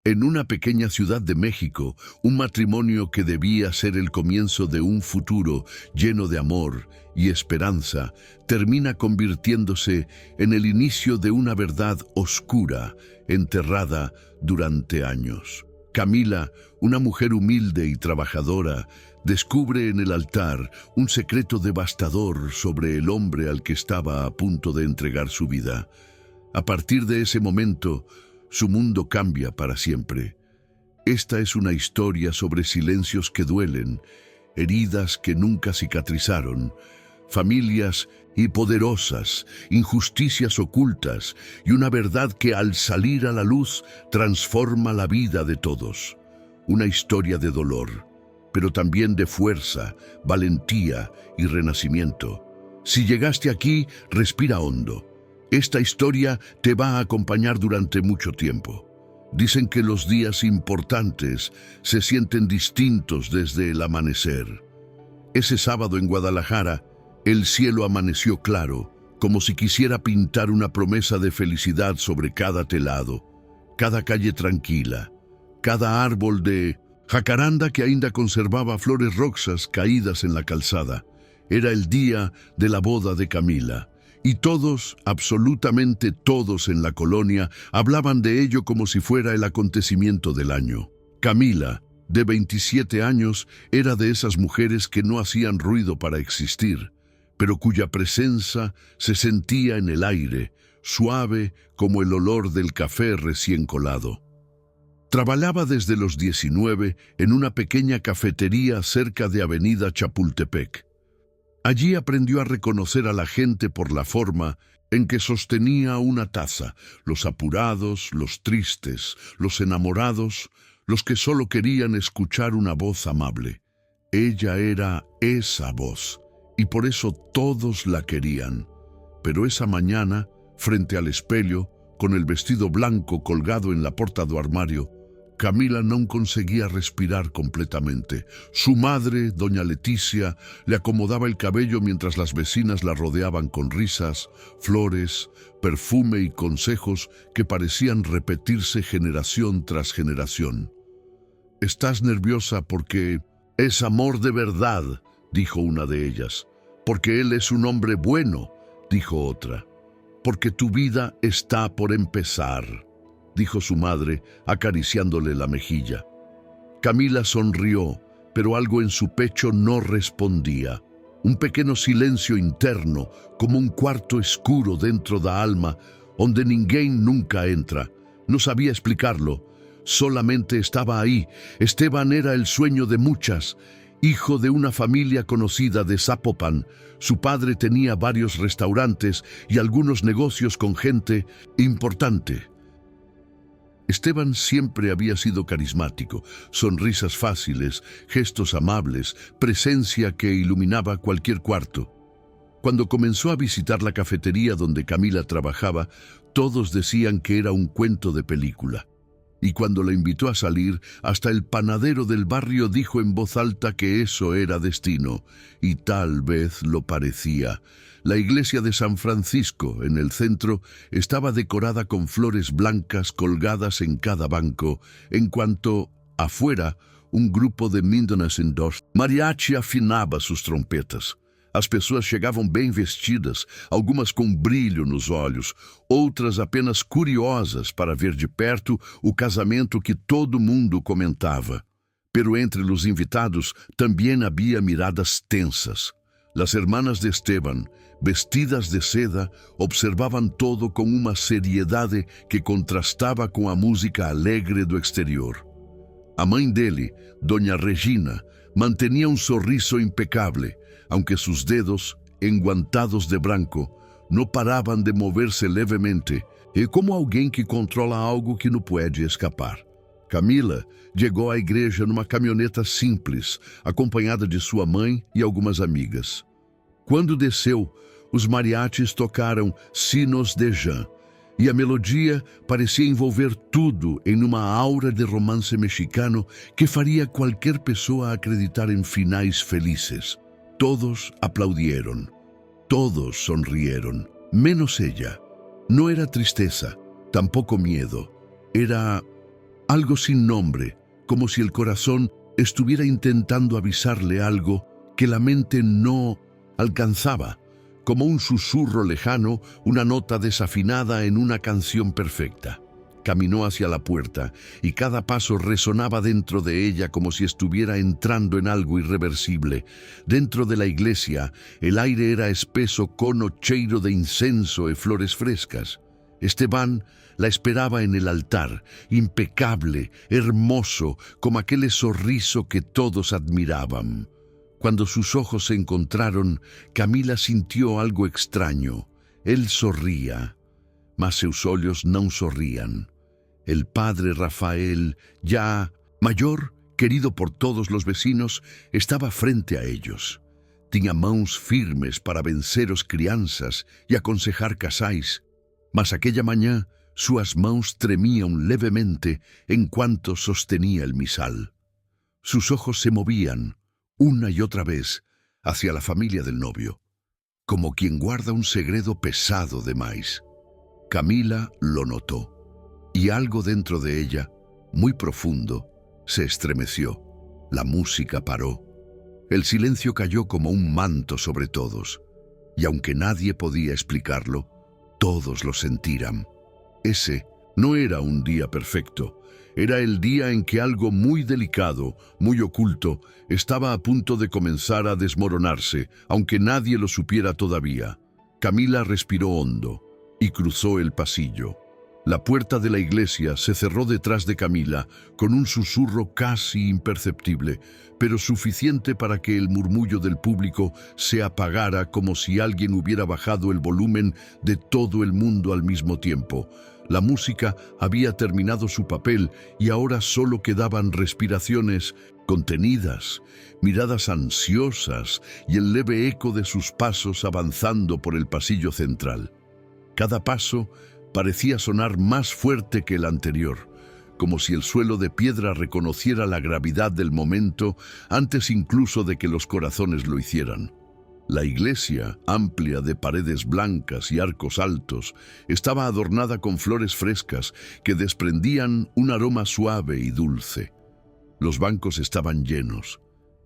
En una pequeña ciudad de México, un matrimonio que debía ser el comienzo de un futuro lleno de amor y esperanza, termina convirtiéndose en el inicio de una verdad oscura, enterrada durante años. Camila, una mujer humilde y trabajadora, descubre en el altar un secreto devastador sobre el hombre al que estaba a punto de entregar su vida. A partir de ese momento, su mundo cambia para siempre. Esta es una historia sobre silencios que duelen, heridas que nunca cicatrizaron, familias y poderosas, injusticias ocultas y una verdad que al salir a la luz transforma la vida de todos. Una historia de dolor, pero también de fuerza, valentía y renacimiento. Si llegaste aquí, respira hondo. Esta historia te va a acompañar durante mucho tiempo. Dicen que los días importantes se sienten distintos desde el amanecer. Ese sábado en Guadalajara, el cielo amaneció claro, como si quisiera pintar una promesa de felicidad sobre cada telado, cada calle tranquila, cada árbol de jacaranda que ainda conservaba flores roxas caídas en la calzada. Era el día de la boda de Camila. Y todos, absolutamente todos en la colonia, hablaban de ello como si fuera el acontecimiento del año. Camila, de 27 años, era de esas mujeres que no hacían ruido para existir, pero cuya presencia se sentía en el aire, suave como el olor del café recién colado. Trabajaba desde los 19 en una pequeña cafetería cerca de Avenida Chapultepec. Allí aprendió a reconocer a la gente por la forma en que sostenía una taza, los apurados, los tristes, los enamorados, los que solo querían escuchar una voz amable. Ella era esa voz, y por eso todos la querían. Pero esa mañana, frente al espejo, con el vestido blanco colgado en la puerta del armario, Camila no conseguía respirar completamente. Su madre, doña Leticia, le acomodaba el cabello mientras las vecinas la rodeaban con risas, flores, perfume y consejos que parecían repetirse generación tras generación. «Estás nerviosa porque es amor de verdad», dijo una de ellas. «Porque él es un hombre bueno», dijo otra. «Porque tu vida está por empezar», dijo su madre, acariciándole la mejilla. Camila sonrió, pero algo en su pecho no respondía. Un pequeño silencio interno, como un cuarto oscuro dentro da alma, donde ninguém nunca entra. No sabía explicarlo, solamente estaba ahí. Esteban era el sueño de muchas. Hijo de una familia conocida de Zapopan, su padre tenía varios restaurantes y algunos negocios con gente importante. Esteban siempre había sido carismático, sonrisas fáciles, gestos amables, presencia que iluminaba cualquier cuarto. Cuando comenzó a visitar la cafetería donde Camila trabajaba, todos decían que era un cuento de película. Y cuando la invitó a salir, hasta el panadero del barrio dijo en voz alta que eso era destino, y tal vez lo parecía. La iglesia de San Francisco, en el centro, estaba decorada con flores blancas colgadas en cada banco, en cuanto, afuera, un grupo de Mindonasindors mariachi afinava sus trompetas. As pessoas chegavam bem vestidas, algumas com brilho nos olhos, outras apenas curiosas para ver de perto o casamento que todo mundo comentava. Pero entre os invitados também havia miradas tensas. Las hermanas de Esteban, vestidas de seda, observaban todo con uma seriedade que contrastava com a música alegre do exterior. A mãe dele, Doña Regina, mantenía un sorriso impecable, aunque sus dedos, enguantados de branco, no paraban de moverse levemente, e como alguém que controla algo que não pode escapar. Camila chegou à igreja numa caminhoneta simples, acompanhada de sua mãe e algumas amigas. Quando desceu, os mariachis tocaram Sinos de Jan, e a melodia parecia envolver tudo em uma aura de romance mexicano que faria qualquer pessoa acreditar em finais felizes. Todos aplaudieron, todos sonrieron, menos ella. No era tristeza, tampoco miedo, era algo sin nombre, como si el corazón estuviera intentando avisarle algo que la mente no alcanzaba, como un susurro lejano, una nota desafinada en una canción perfecta. Caminó hacia la puerta y cada paso resonaba dentro de ella como si estuviera entrando en algo irreversible. Dentro de la iglesia, el aire era espeso cono cheiro de incenso y flores frescas. Esteban la esperaba en el altar, impecable, hermoso, como aquel sorriso que todos admiraban. Cuando sus ojos se encontraron, Camila sintió algo extraño. Él sorría, mas seus olhos no sorrían. El padre Rafael, ya mayor, querido por todos los vecinos, estaba frente a ellos. Tinha mãos firmes para vencer os crianças y aconsejar casais, mas aquella mañana sus manos tremían levemente en cuanto sostenía el misal. Sus ojos se movían, una y otra vez, hacia la familia del novio, como quien guarda un segredo pesado de más. Camila lo notó, y algo dentro de ella, muy profundo, se estremeció. La música paró. El silencio cayó como un manto sobre todos, y aunque nadie podía explicarlo, todos lo sentían. Ese no era un día perfecto, era el día en que algo muy delicado, muy oculto, estaba a punto de comenzar a desmoronarse, aunque nadie lo supiera todavía. Camila respiró hondo y cruzó el pasillo. La puerta de la iglesia se cerró detrás de Camila con un susurro casi imperceptible, pero suficiente para que el murmullo del público se apagara como si alguien hubiera bajado el volumen de todo el mundo al mismo tiempo. La música había terminado su papel y ahora solo quedaban respiraciones contenidas, miradas ansiosas y el leve eco de sus pasos avanzando por el pasillo central. Cada paso parecía sonar más fuerte que el anterior, como si el suelo de piedra reconociera la gravedad del momento antes incluso de que los corazones lo hicieran. La iglesia, amplia de paredes blancas y arcos altos, estaba adornada con flores frescas que desprendían un aroma suave y dulce. Los bancos estaban llenos.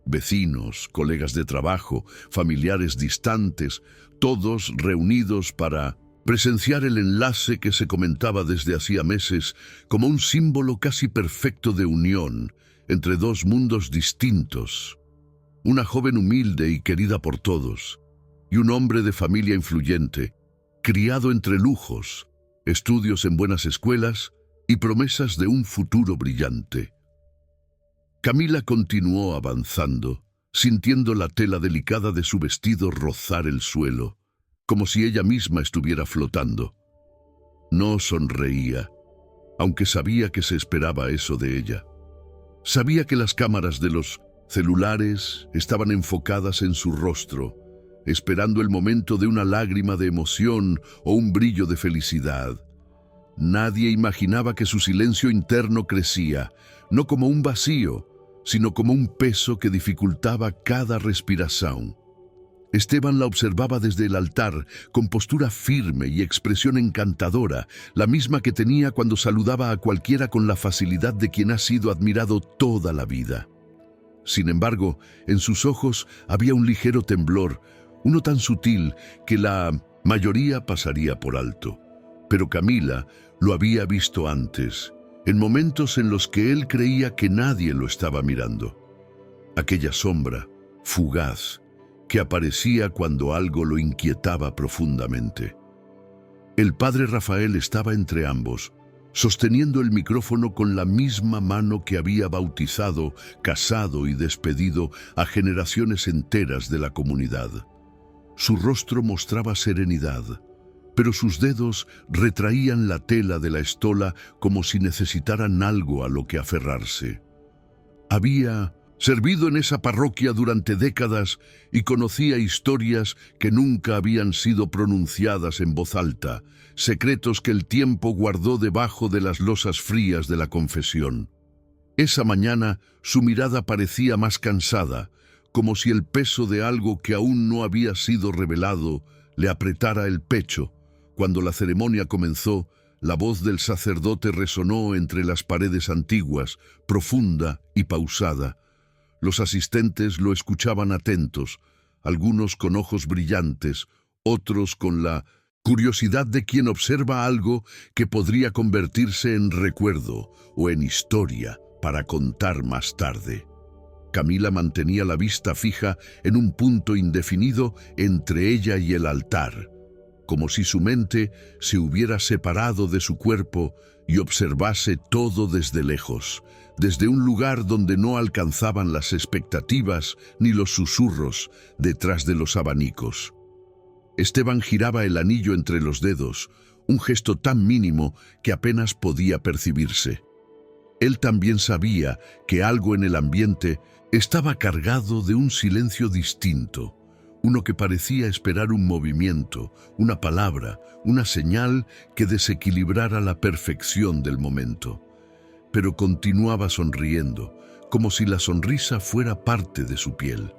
Vecinos, colegas de trabajo, familiares distantes, todos reunidos para presenciar el enlace que se comentaba desde hacía meses como un símbolo casi perfecto de unión entre dos mundos distintos. Una joven humilde y querida por todos, y un hombre de familia influyente, criado entre lujos, estudios en buenas escuelas y promesas de un futuro brillante. Camila continuó avanzando, sintiendo la tela delicada de su vestido rozar el suelo, como si ella misma estuviera flotando. No sonreía, aunque sabía que se esperaba eso de ella. Sabía que las cámaras de los celulares estaban enfocadas en su rostro, esperando el momento de una lágrima de emoción o un brillo de felicidad. Nadie imaginaba que su silencio interno crecía, no como un vacío, sino como un peso que dificultaba cada respiración. Esteban la observaba desde el altar, con postura firme y expresión encantadora, la misma que tenía cuando saludaba a cualquiera con la facilidad de quien ha sido admirado toda la vida. Sin embargo, en sus ojos había un ligero temblor, uno tan sutil que la mayoría pasaría por alto. Pero Camila lo había visto antes, en momentos en los que él creía que nadie lo estaba mirando. Aquella sombra, fugaz, que aparecía cuando algo lo inquietaba profundamente. El padre Rafael estaba entre ambos, sosteniendo el micrófono con la misma mano que había bautizado, casado y despedido a generaciones enteras de la comunidad. Su rostro mostraba serenidad, pero sus dedos retraían la tela de la estola como si necesitaran algo a lo que aferrarse. Había servido en esa parroquia durante décadas y conocía historias que nunca habían sido pronunciadas en voz alta, secretos que el tiempo guardó debajo de las losas frías de la confesión. Esa mañana su mirada parecía más cansada, como si el peso de algo que aún no había sido revelado le apretara el pecho. Cuando la ceremonia comenzó, La voz del sacerdote resonó entre las paredes antiguas, profunda y pausada. Los asistentes lo escuchaban atentos, algunos con ojos brillantes, otros con la curiosidad de quien observa algo que podría convertirse en recuerdo o en historia para contar más tarde. Camila mantenía la vista fija en un punto indefinido entre ella y el altar, como si su mente se hubiera separado de su cuerpo y observase todo desde lejos, desde un lugar donde no alcanzaban las expectativas ni los susurros detrás de los abanicos. Esteban giraba el anillo entre los dedos, un gesto tan mínimo que apenas podía percibirse. Él también sabía que algo en el ambiente estaba cargado de un silencio distinto, uno que parecía esperar un movimiento, una palabra, una señal que desequilibrara la perfección del momento. Pero continuaba sonriendo, como si la sonrisa fuera parte de su piel.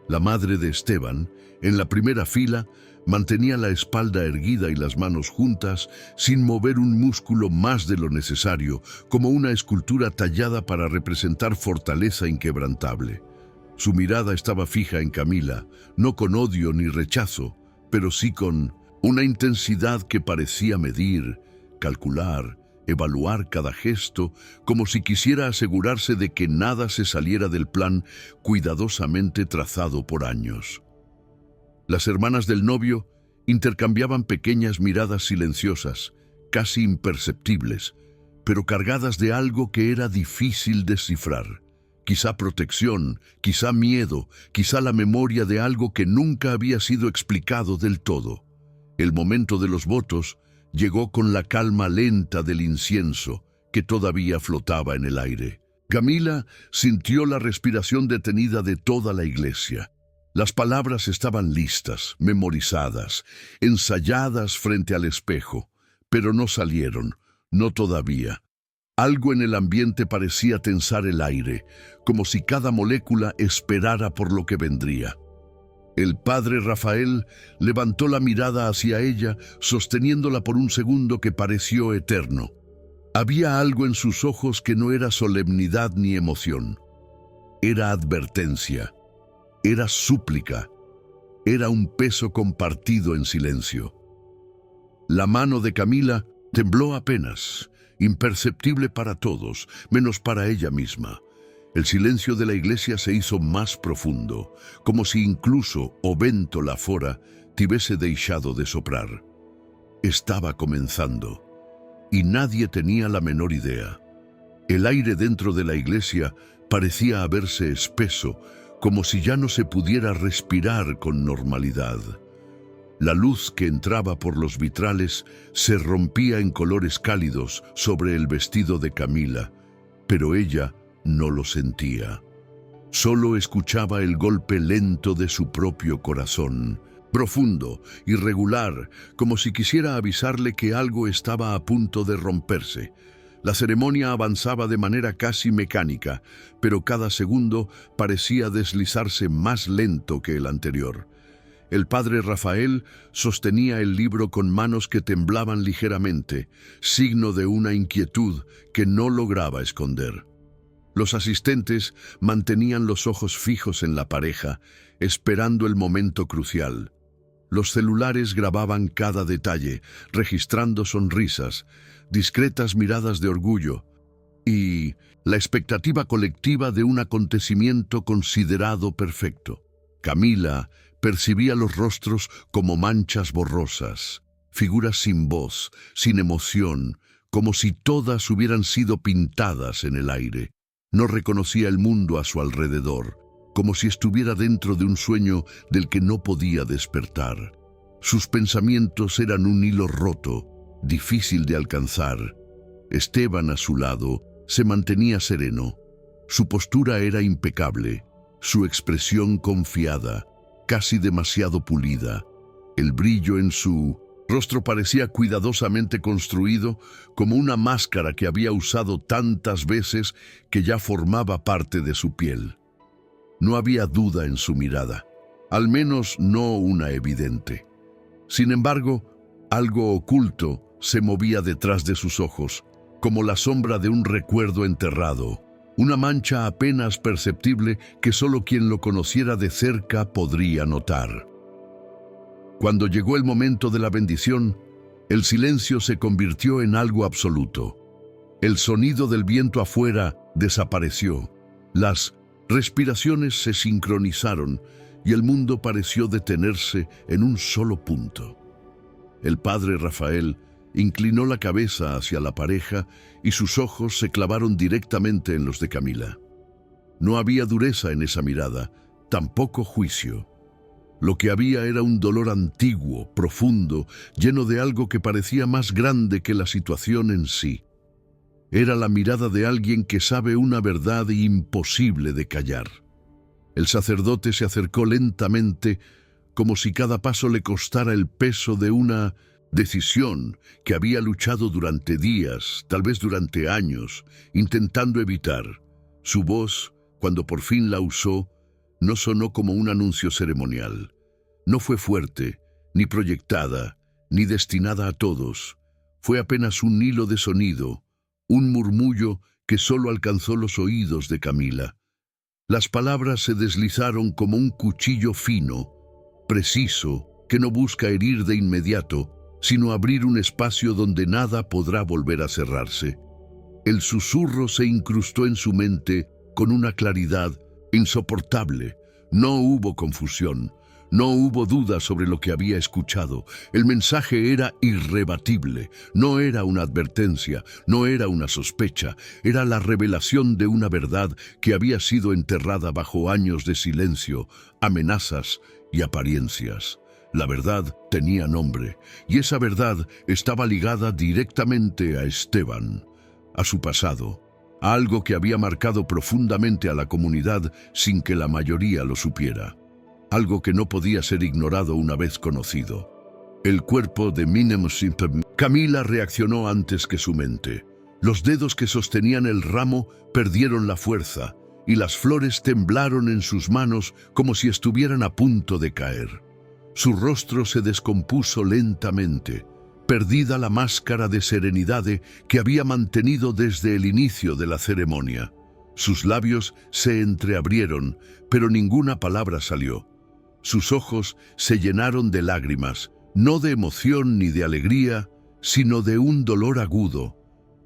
La madre de Esteban, en la primera fila, mantenía la espalda erguida y las manos juntas, sin mover un músculo más de lo necesario, como una escultura tallada para representar fortaleza inquebrantable. Su mirada estaba fija en Camila, no con odio ni rechazo, pero sí con una intensidad que parecía medir, calcular, evaluar cada gesto, como si quisiera asegurarse de que nada se saliera del plan cuidadosamente trazado por años. Las hermanas del novio intercambiaban pequeñas miradas silenciosas, casi imperceptibles, pero cargadas de algo que era difícil descifrar. Quizá protección, quizá miedo, quizá la memoria de algo que nunca había sido explicado del todo. El momento de los votos llegó con la calma lenta del incienso que todavía flotaba en el aire. Camila sintió la respiración detenida de toda la iglesia. Las palabras estaban listas, memorizadas, ensayadas frente al espejo, pero no salieron, no todavía. Algo en el ambiente parecía tensar el aire, como si cada molécula esperara por lo que vendría. El padre Rafael levantó la mirada hacia ella, sosteniéndola por un segundo que pareció eterno. Había algo en sus ojos que no era solemnidad ni emoción. Era advertencia, era súplica, era un peso compartido en silencio. La mano de Camila tembló apenas, imperceptible para todos, menos para ella misma. El silencio de la iglesia se hizo más profundo, como si incluso o vento la fora tivese deixado de soprar. Estaba comenzando, y nadie tenía la menor idea. El aire dentro de la iglesia parecía haberse espeso, como si ya no se pudiera respirar con normalidad. La luz que entraba por los vitrales se rompía en colores cálidos sobre el vestido de Camila, pero ella no lo sentía. Solo escuchaba el golpe lento de su propio corazón, profundo, irregular, como si quisiera avisarle que algo estaba a punto de romperse. La ceremonia avanzaba de manera casi mecánica, pero cada segundo parecía deslizarse más lento que el anterior. El padre Rafael sostenía el libro con manos que temblaban ligeramente, signo de una inquietud que no lograba esconder. Los asistentes mantenían los ojos fijos en la pareja, esperando el momento crucial. Los celulares grababan cada detalle, registrando sonrisas, discretas miradas de orgullo y la expectativa colectiva de un acontecimiento considerado perfecto. Camila percibía los rostros como manchas borrosas, figuras sin voz, sin emoción, como si todas hubieran sido pintadas en el aire. No reconocía el mundo a su alrededor, como si estuviera dentro de un sueño del que no podía despertar. Sus pensamientos eran un hilo roto, difícil de alcanzar. Esteban, a su lado, se mantenía sereno. Su postura era impecable, su expresión confiada, casi demasiado pulida. El brillo en su rostro parecía cuidadosamente construido, como una máscara que había usado tantas veces que ya formaba parte de su piel. No había duda en su mirada, al menos no una evidente. Sin embargo, algo oculto se movía detrás de sus ojos, como la sombra de un recuerdo enterrado, una mancha apenas perceptible que solo quien lo conociera de cerca podría notar. Cuando llegó el momento de la bendición, el silencio se convirtió en algo absoluto. El sonido del viento afuera desapareció. Las respiraciones se sincronizaron y el mundo pareció detenerse en un solo punto. El padre Rafael inclinó la cabeza hacia la pareja y sus ojos se clavaron directamente en los de Camila. No había dureza en esa mirada, tampoco juicio. Lo que había era un dolor antiguo, profundo, lleno de algo que parecía más grande que la situación en sí. Era la mirada de alguien que sabe una verdad imposible de callar. El sacerdote se acercó lentamente, como si cada paso le costara el peso de una decisión que había luchado durante días, tal vez durante años, intentando evitar. Su voz, cuando por fin la usó, no sonó como un anuncio ceremonial. No fue fuerte, ni proyectada, ni destinada a todos. Fue apenas un hilo de sonido, un murmullo que solo alcanzó los oídos de Camila. Las palabras se deslizaron como un cuchillo fino, preciso, que no busca herir de inmediato, sino abrir un espacio donde nada podrá volver a cerrarse. El susurro se incrustó en su mente con una claridad insoportable. No hubo confusión, no hubo duda sobre lo que había escuchado. El mensaje era irrebatible, no era una advertencia, no era una sospecha, era la revelación de una verdad que había sido enterrada bajo años de silencio, amenazas y apariencias. La verdad tenía nombre, y esa verdad estaba ligada directamente a Esteban, a su pasado, a algo que había marcado profundamente a la comunidad sin que la mayoría lo supiera, algo que no podía ser ignorado una vez conocido. El cuerpo de Minem Simpem. Camila reaccionó antes que su mente. Los dedos que sostenían el ramo perdieron la fuerza, y las flores temblaron en sus manos como si estuvieran a punto de caer. Su rostro se descompuso lentamente, perdida la máscara de serenidad que había mantenido desde el inicio de la ceremonia. Sus labios se entreabrieron, pero ninguna palabra salió. Sus ojos se llenaron de lágrimas, no de emoción ni de alegría, sino de un dolor agudo,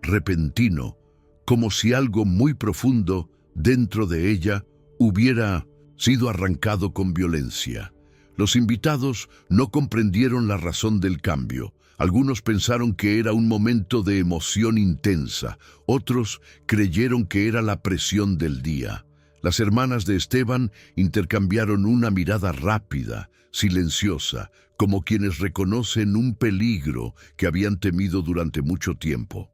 repentino, como si algo muy profundo dentro de ella hubiera sido arrancado con violencia. Los invitados no comprendieron la razón del cambio. Algunos pensaron que era un momento de emoción intensa, otros creyeron que era la presión del día. Las hermanas de Esteban intercambiaron una mirada rápida, silenciosa, como quienes reconocen un peligro que habían temido durante mucho tiempo.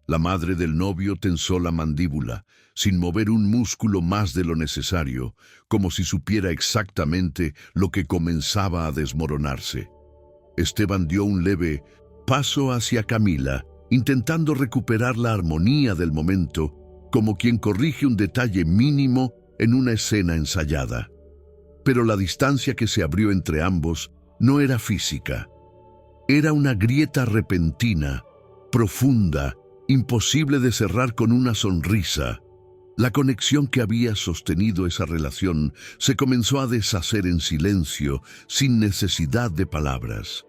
La madre del novio tensó la mandíbula, sin mover un músculo más de lo necesario, como si supiera exactamente lo que comenzaba a desmoronarse. Esteban dio un leve paso hacia Camila, intentando recuperar la armonía del momento, como quien corrige un detalle mínimo en una escena ensayada. Pero la distancia que se abrió entre ambos no era física. Era una grieta repentina, profunda, imposible de cerrar con una sonrisa. La conexión que había sostenido esa relación se comenzó a deshacer en silencio, sin necesidad de palabras.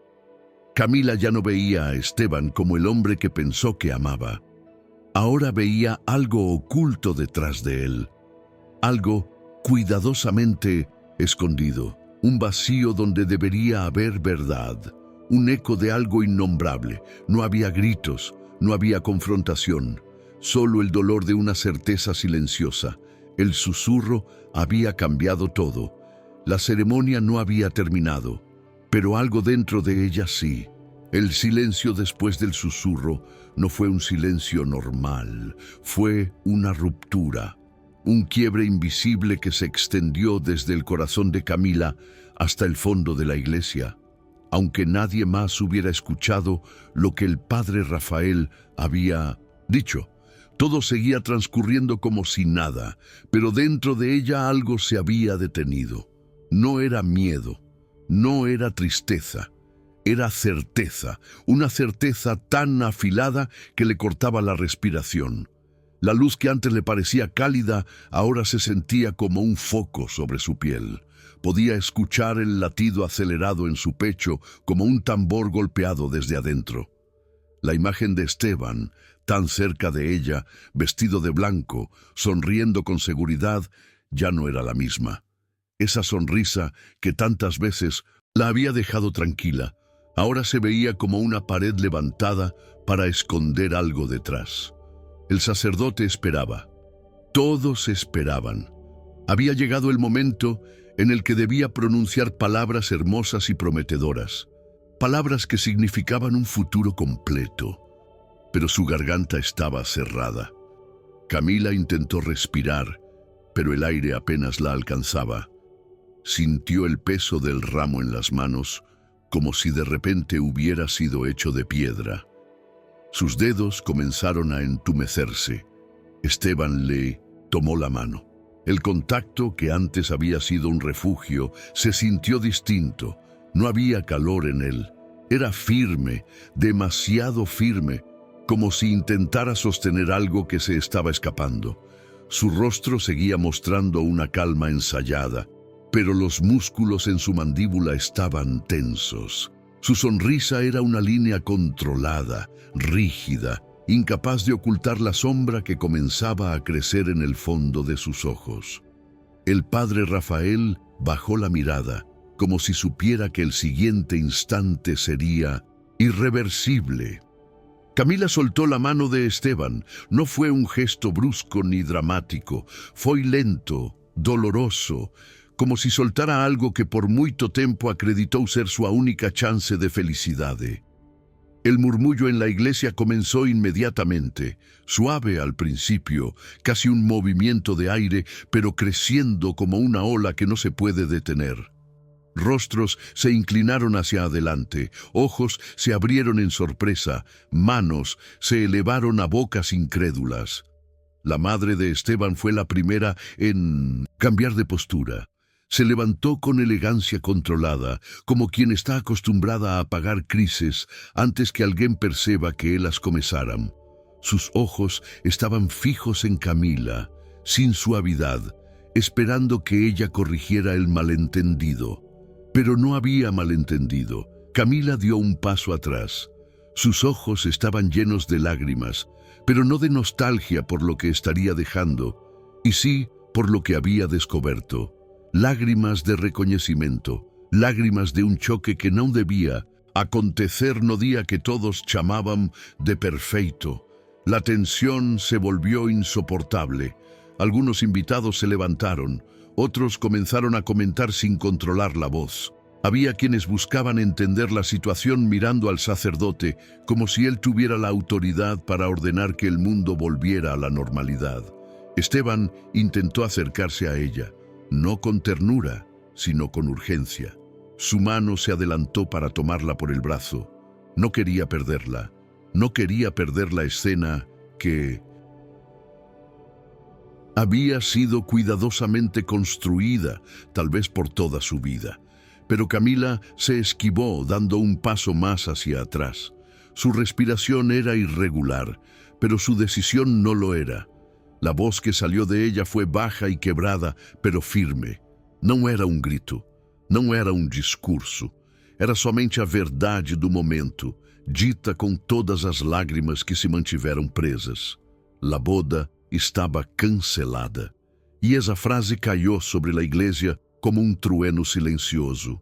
Camila ya no veía a Esteban como el hombre que pensó que amaba. Ahora veía algo oculto detrás de él, algo cuidadosamente escondido, un vacío donde debería haber verdad, un eco de algo innombrable. No había gritos, no había confrontación, solo el dolor de una certeza silenciosa. El susurro había cambiado todo. La ceremonia no había terminado, pero algo dentro de ella sí. El silencio después del susurro no fue un silencio normal, fue una ruptura, un quiebre invisible que se extendió desde el corazón de Camila hasta el fondo de la iglesia. Aunque nadie más hubiera escuchado lo que el padre Rafael había dicho, todo seguía transcurriendo como si nada, pero dentro de ella algo se había detenido. No era miedo, no era tristeza, Era certeza, una certeza tan afilada que le cortaba la respiración. La luz que antes le parecía cálida, ahora se sentía como un foco sobre su piel. Podía escuchar el latido acelerado en su pecho como un tambor golpeado desde adentro. La imagen de Esteban, tan cerca de ella, vestido de blanco, sonriendo con seguridad, ya no era la misma. Esa sonrisa que tantas veces la había dejado tranquila, ahora se veía como una pared levantada para esconder algo detrás. El sacerdote esperaba. Todos esperaban. Había llegado el momento en el que debía pronunciar palabras hermosas y prometedoras, palabras que significaban un futuro completo. Pero su garganta estaba cerrada. Camila intentó respirar, pero el aire apenas la alcanzaba. Sintió el peso del ramo en las manos, como si de repente hubiera sido hecho de piedra. Sus dedos comenzaron a entumecerse. Esteban le tomó la mano. El contacto, que antes había sido un refugio, se sintió distinto. No había calor en él. Era firme, demasiado firme, como si intentara sostener algo que se estaba escapando. Su rostro seguía mostrando una calma ensayada, pero los músculos en su mandíbula estaban tensos. Su sonrisa era una línea controlada, rígida, incapaz de ocultar la sombra que comenzaba a crecer en el fondo de sus ojos. El padre Rafael bajó la mirada, como si supiera que el siguiente instante sería irreversible. Camila soltó la mano de Esteban. No fue un gesto brusco ni dramático, fue lento, doloroso, como si soltara algo que por mucho tiempo acreditó ser su única chance de felicidad. El murmullo en la iglesia comenzó inmediatamente, suave al principio, casi un movimiento de aire, pero creciendo como una ola que no se puede detener. Rostros se inclinaron hacia adelante, ojos se abrieron en sorpresa, manos se elevaron a bocas incrédulas. La madre de Esteban fue la primera en cambiar de postura. Se levantó con elegancia controlada, como quien está acostumbrada a apagar crisis antes que alguien perceba que ellas comenzaran. Sus ojos estaban fijos en Camila, sin suavidad, esperando que ella corrigiera el malentendido. Pero no había malentendido. Camila dio un paso atrás. Sus ojos estaban llenos de lágrimas, pero no de nostalgia por lo que estaría dejando, y sí por lo que había descubierto. Lágrimas de reconocimiento, lágrimas de un choque que no debía acontecer no día que todos llamaban de perfecto. La tensión se volvió insoportable. Algunos invitados se levantaron, otros comenzaron a comentar sin controlar la voz. Había quienes buscaban entender la situación mirando al sacerdote como si él tuviera la autoridad para ordenar que el mundo volviera a la normalidad. Esteban intentó acercarse a ella, no con ternura, sino con urgencia. Su mano se adelantó para tomarla por el brazo. No quería perderla. No quería perder la escena que había sido cuidadosamente construida, tal vez por toda su vida. Pero Camila se esquivó, dando un paso más hacia atrás. Su respiración era irregular, pero su decisión no lo era. La voz que salió de ella fue baja y quebrada, pero firme. Não era um grito, não era um discurso. Era somente a verdade do momento, dita com todas as lágrimas que se mantiveram presas. La boda estava cancelada. E essa frase caiu sobre a igreja como um trueno silencioso.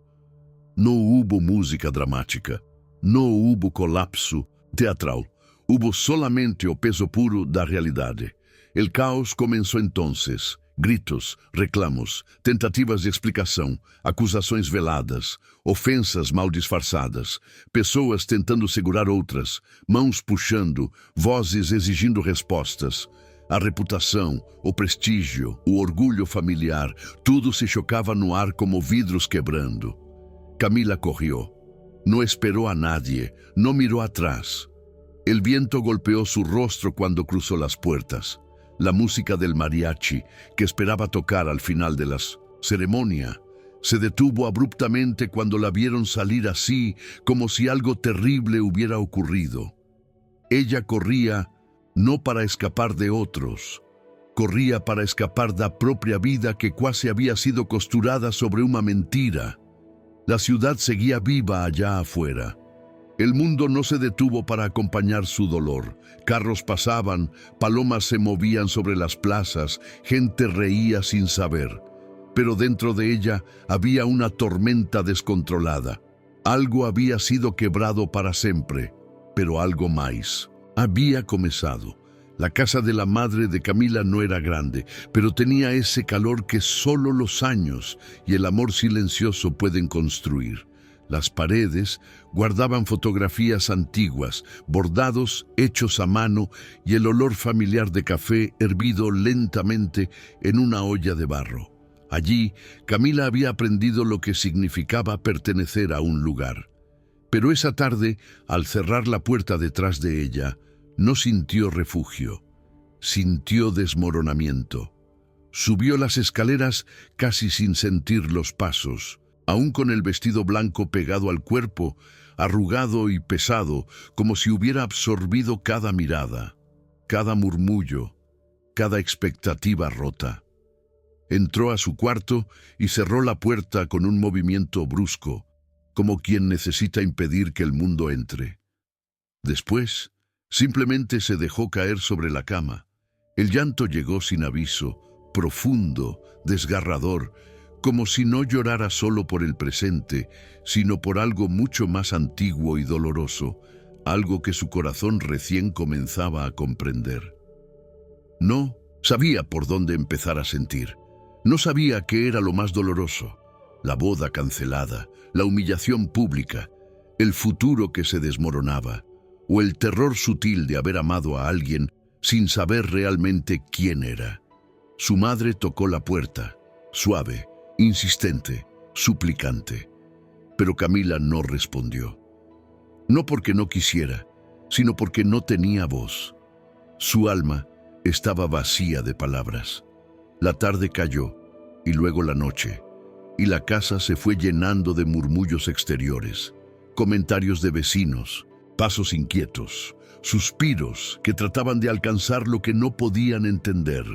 Não hubo música dramática, não hubo colapso teatral. Hubo solamente o peso puro da realidade. El caos comenzó entonces. Gritos, reclamos, tentativas de explicação, acusações veladas, ofensas mal disfarçadas, pessoas tentando segurar outras, mãos puxando, vozes exigindo respostas. A reputação, o prestígio, o orgulho familiar, tudo se chocava no ar como vidros quebrando. Camila corrió. No esperó a nadie, no miró atrás. El viento golpeó su rostro cuando cruzó las puertas. La música del mariachi, que esperaba tocar al final de la ceremonia, Se detuvo abruptamente cuando la vieron salir así, como si algo terrible hubiera ocurrido. Ella corría no para escapar de otros, corría para escapar da propia vida que quasi había sido costurada sobre una mentira. La ciudad seguía viva allá afuera. El mundo no se detuvo para acompañar su dolor. Carros pasaban, palomas se movían sobre las plazas, gente reía sin saber. Pero dentro de ella había una tormenta descontrolada. Algo había sido quebrado para siempre, pero algo más había comenzado. La casa de la madre de Camila no era grande, pero tenía ese calor que solo los años y el amor silencioso pueden construir. Las paredes guardaban fotografías antiguas, bordados hechos a mano y el olor familiar de café hervido lentamente en una olla de barro. Allí, Camila había aprendido lo que significaba pertenecer a un lugar. Pero esa tarde, al cerrar la puerta detrás de ella, no sintió refugio, sintió desmoronamiento. Subió las escaleras casi sin sentir los pasos, aún con el vestido blanco pegado al cuerpo, arrugado y pesado, como si hubiera absorbido cada mirada, cada murmullo, cada expectativa rota. Entró a su cuarto y cerró la puerta con un movimiento brusco, como quien necesita impedir que el mundo entre. Después, simplemente se dejó caer sobre la cama. El llanto llegó sin aviso, profundo, desgarrador, como si no llorara solo por el presente, sino por algo mucho más antiguo y doloroso, algo que su corazón recién comenzaba a comprender. No sabía por dónde empezar a sentir. No sabía qué era lo más doloroso: la boda cancelada, la humillación pública, el futuro que se desmoronaba, o el terror sutil de haber amado a alguien sin saber realmente quién era. Su madre tocó la puerta, suave, insistente, suplicante. Pero Camila no respondió. No porque no quisiera, sino porque no tenía voz. Su alma estaba vacía de palabras. La tarde cayó, y luego la noche, y la casa se fue llenando de murmullos exteriores, comentarios de vecinos, pasos inquietos, suspiros que trataban de alcanzar lo que no podían entender.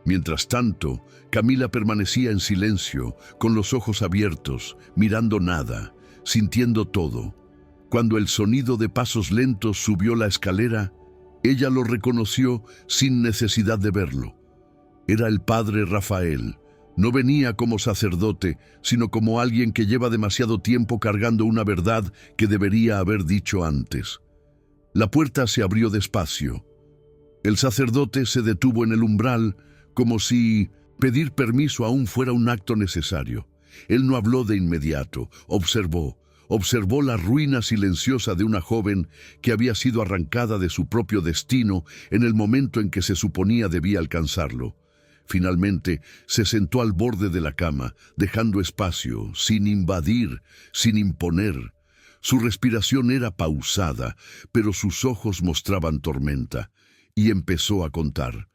Mientras tanto, Camila permanecía en silencio, con los ojos abiertos, mirando nada, sintiendo todo. Cuando el sonido de pasos lentos subió la escalera, ella lo reconoció sin necesidad de verlo. Era el padre Rafael. No venía como sacerdote, sino como alguien que lleva demasiado tiempo cargando una verdad que debería haber dicho antes. La puerta se abrió despacio. El sacerdote se detuvo en el umbral, como si pedir permiso aún fuera un acto necesario. Él no habló de inmediato, observó la ruina silenciosa de una joven que había sido arrancada de su propio destino en el momento en que se suponía debía alcanzarlo. Finalmente, se sentó al borde de la cama, dejando espacio, sin invadir, sin imponer. Su respiración era pausada, pero sus ojos mostraban tormenta, y empezó a contar.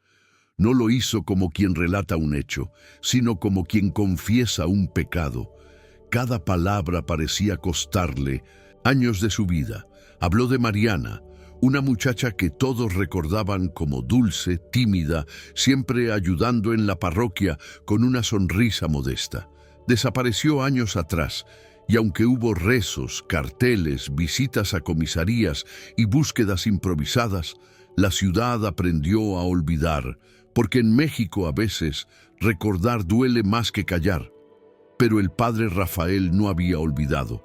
No lo hizo como quien relata un hecho, sino como quien confiesa un pecado. Cada palabra parecía costarle años de su vida. Habló de Mariana, una muchacha que todos recordaban como dulce, tímida, siempre ayudando en la parroquia con una sonrisa modesta. Desapareció años atrás, y aunque hubo rezos, carteles, visitas a comisarías y búsquedas improvisadas, la ciudad aprendió a olvidar, porque en México a veces recordar duele más que callar. Pero el padre Rafael no había olvidado.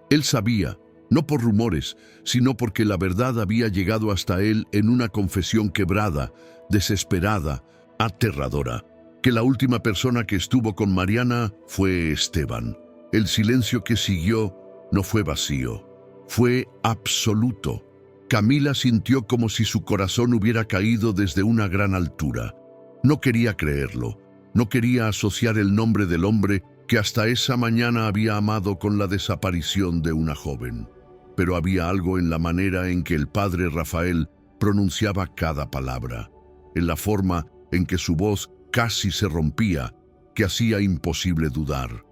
Él sabía, no por rumores, sino porque la verdad había llegado hasta él en una confesión quebrada, desesperada, aterradora, que la última persona que estuvo con Mariana fue Esteban. El silencio que siguió no fue vacío, fue absoluto. Camila sintió como si su corazón hubiera caído desde una gran altura. No quería creerlo, no quería asociar el nombre del hombre que hasta esa mañana había amado con la desaparición de una joven. Pero había algo en la manera en que el padre Rafael pronunciaba cada palabra, en la forma en que su voz casi se rompía, que hacía imposible dudar.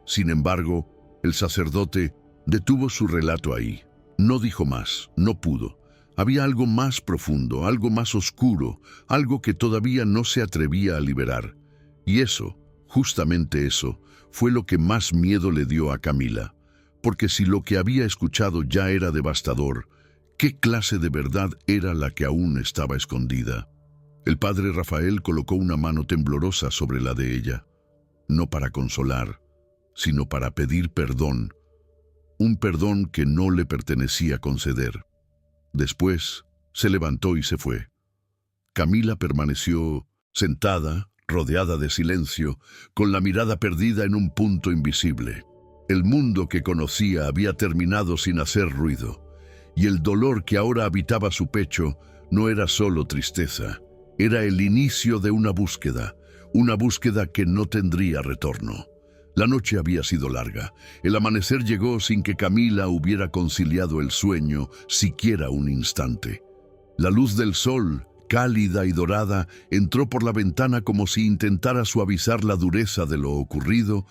Sin embargo, el sacerdote detuvo su relato ahí. No dijo más, no pudo. Había algo más profundo, algo más oscuro, algo que todavía no se atrevía a liberar. Y eso, justamente eso, fue lo que más miedo le dio a Camila. Porque si lo que había escuchado ya era devastador, ¿qué clase de verdad era la que aún estaba escondida? El padre Rafael colocó una mano temblorosa sobre la de ella, no para consolar, sino para pedir perdón, un perdón que no le pertenecía conceder. Después se levantó y se fue. Camila permaneció sentada, rodeada de silencio, con la mirada perdida en un punto invisible. El mundo que conocía había terminado sin hacer ruido, y el dolor que ahora habitaba su pecho no era solo tristeza, era el inicio de una búsqueda que no tendría retorno. La noche había sido larga. El amanecer llegó sin que Camila hubiera conciliado el sueño siquiera un instante. La luz del sol, cálida y dorada, entró por la ventana como si intentara suavizar la dureza de lo ocurrido,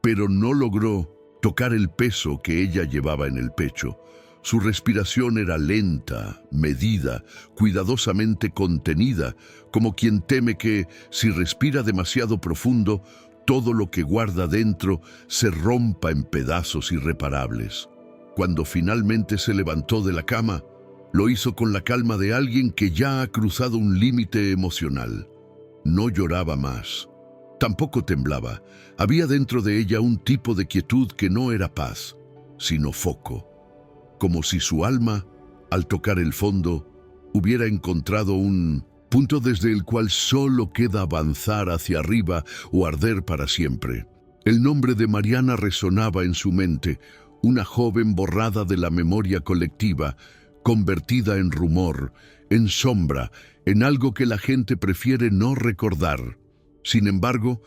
pero no logró tocar el peso que ella llevaba en el pecho. Su respiración era lenta, medida, cuidadosamente contenida, como quien teme que, si respira demasiado profundo, todo lo que guarda dentro se rompa en pedazos irreparables. Cuando finalmente se levantó de la cama, lo hizo con la calma de alguien que ya ha cruzado un límite emocional. No lloraba más. Tampoco temblaba. Había dentro de ella un tipo de quietud que no era paz, sino foco. Como si su alma, al tocar el fondo, hubiera encontrado un punto desde el cual solo queda avanzar hacia arriba o arder para siempre. El nombre de Mariana resonaba en su mente, una joven borrada de la memoria colectiva, convertida en rumor, en sombra, en algo que la gente prefiere no recordar. Sin embargo,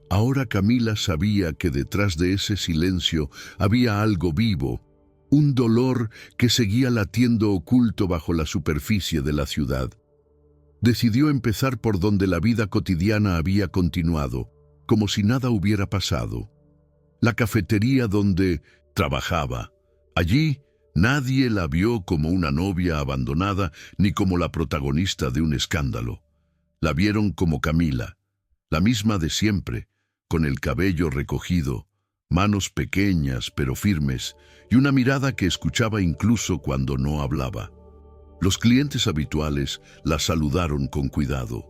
ahora Camila sabía que detrás de ese silencio había algo vivo, un dolor que seguía latiendo oculto bajo la superficie de la ciudad. Decidió empezar por donde la vida cotidiana había continuado, como si nada hubiera pasado. La cafetería donde trabajaba. Allí nadie la vio como una novia abandonada ni como la protagonista de un escándalo. La vieron como Camila, la misma de siempre, con el cabello recogido, manos pequeñas pero firmes y una mirada que escuchaba incluso cuando no hablaba. Los clientes habituales la saludaron con cuidado.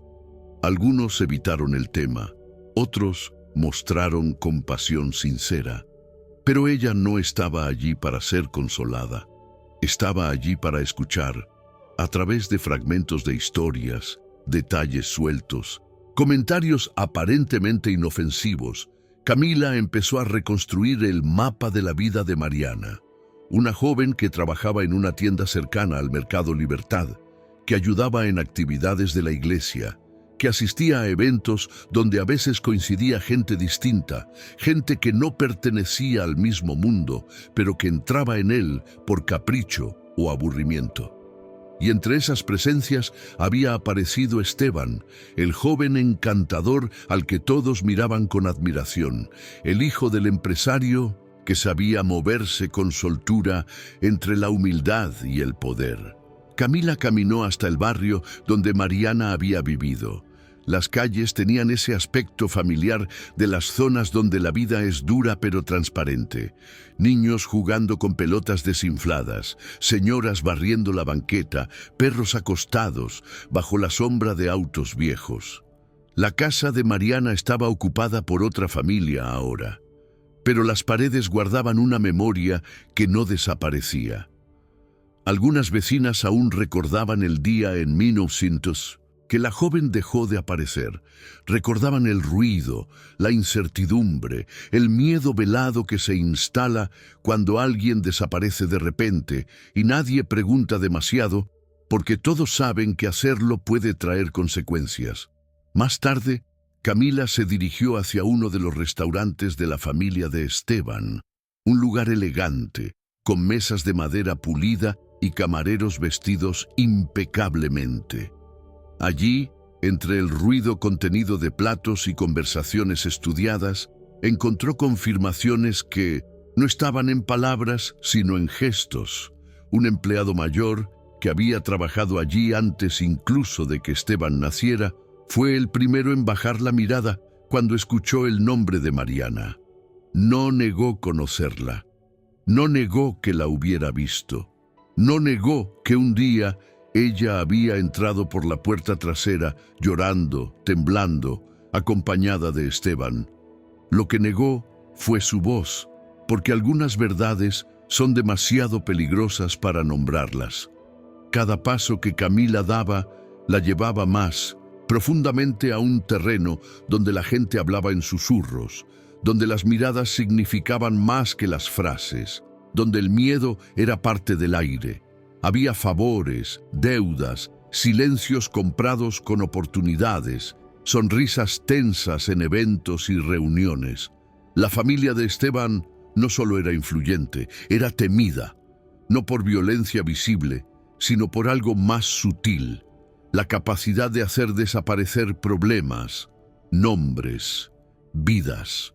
Algunos evitaron el tema, otros mostraron compasión sincera. Pero ella no estaba allí para ser consolada. Estaba allí para escuchar, a través de fragmentos de historias, detalles sueltos, comentarios aparentemente inofensivos. Camila empezó a reconstruir el mapa de la vida de Mariana, una joven que trabajaba en una tienda cercana al Mercado Libertad, que ayudaba en actividades de la iglesia, que asistía a eventos donde a veces coincidía gente distinta, gente que no pertenecía al mismo mundo, pero que entraba en él por capricho o aburrimiento. Y entre esas presencias había aparecido Esteban, el joven encantador al que todos miraban con admiración, el hijo del empresario que sabía moverse con soltura entre la humildad y el poder. Camila caminó hasta el barrio donde Mariana había vivido. Las calles tenían ese aspecto familiar de las zonas donde la vida es dura pero transparente. Niños jugando con pelotas desinfladas, señoras barriendo la banqueta, perros acostados bajo la sombra de autos viejos. La casa de Mariana estaba ocupada por otra familia ahora, pero las paredes guardaban una memoria que no desaparecía. Algunas vecinas aún recordaban el día en 1900 que la joven dejó de aparecer. Recordaban el ruido, la incertidumbre, el miedo velado que se instala cuando alguien desaparece de repente y nadie pregunta demasiado porque todos saben que hacerlo puede traer consecuencias. Más tarde, Camila se dirigió hacia uno de los restaurantes de la familia de Esteban, un lugar elegante, con mesas de madera pulida y camareros vestidos impecablemente. Allí, entre el ruido contenido de platos y conversaciones estudiadas, encontró confirmaciones que no estaban en palabras, sino en gestos. Un empleado mayor, que había trabajado allí antes incluso de que Esteban naciera, fue el primero en bajar la mirada cuando escuchó el nombre de Mariana. No negó conocerla. No negó que la hubiera visto. No negó que un día ella había entrado por la puerta trasera, llorando, temblando, acompañada de Esteban. Lo que negó fue su voz, porque algunas verdades son demasiado peligrosas para nombrarlas. Cada paso que Camila daba la llevaba más profundamente a un terreno donde la gente hablaba en susurros, donde las miradas significaban más que las frases, donde el miedo era parte del aire. Había favores, deudas, silencios comprados con oportunidades, sonrisas tensas en eventos y reuniones. La familia de Esteban no solo era influyente, era temida, no por violencia visible, sino por algo más sutil, la capacidad de hacer desaparecer problemas, nombres, vidas.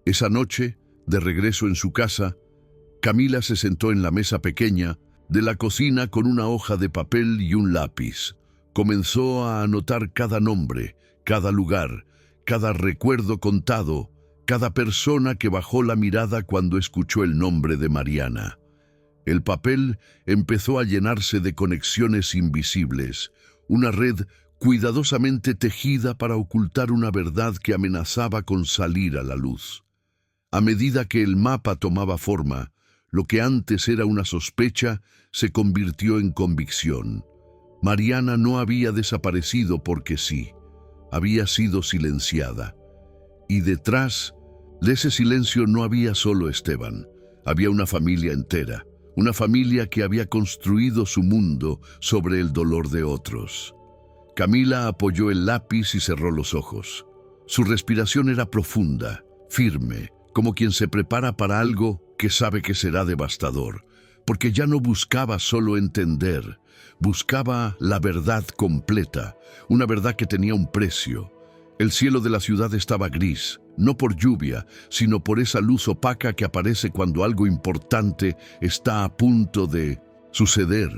Esa noche, de regreso en su casa, Camila se sentó en la mesa pequeña de la cocina con una hoja de papel y un lápiz. Comenzó a anotar cada nombre, cada lugar, cada recuerdo contado, cada persona que bajó la mirada cuando escuchó el nombre de Mariana. El papel empezó a llenarse de conexiones invisibles, una red cuidadosamente tejida para ocultar una verdad que amenazaba con salir a la luz. A medida que el mapa tomaba forma, lo que antes era una sospecha se convirtió en convicción. Mariana no había desaparecido porque sí, había sido silenciada. Y detrás de ese silencio no había solo Esteban, había una familia entera, una familia que había construido su mundo sobre el dolor de otros. Camila apoyó el lápiz y cerró los ojos. Su respiración era profunda, firme, como quien se prepara para algo que sabe que será devastador, porque ya no buscaba solo entender, buscaba la verdad completa, una verdad que tenía un precio. El cielo de la ciudad estaba gris, no por lluvia, sino por esa luz opaca que aparece cuando algo importante está a punto de suceder.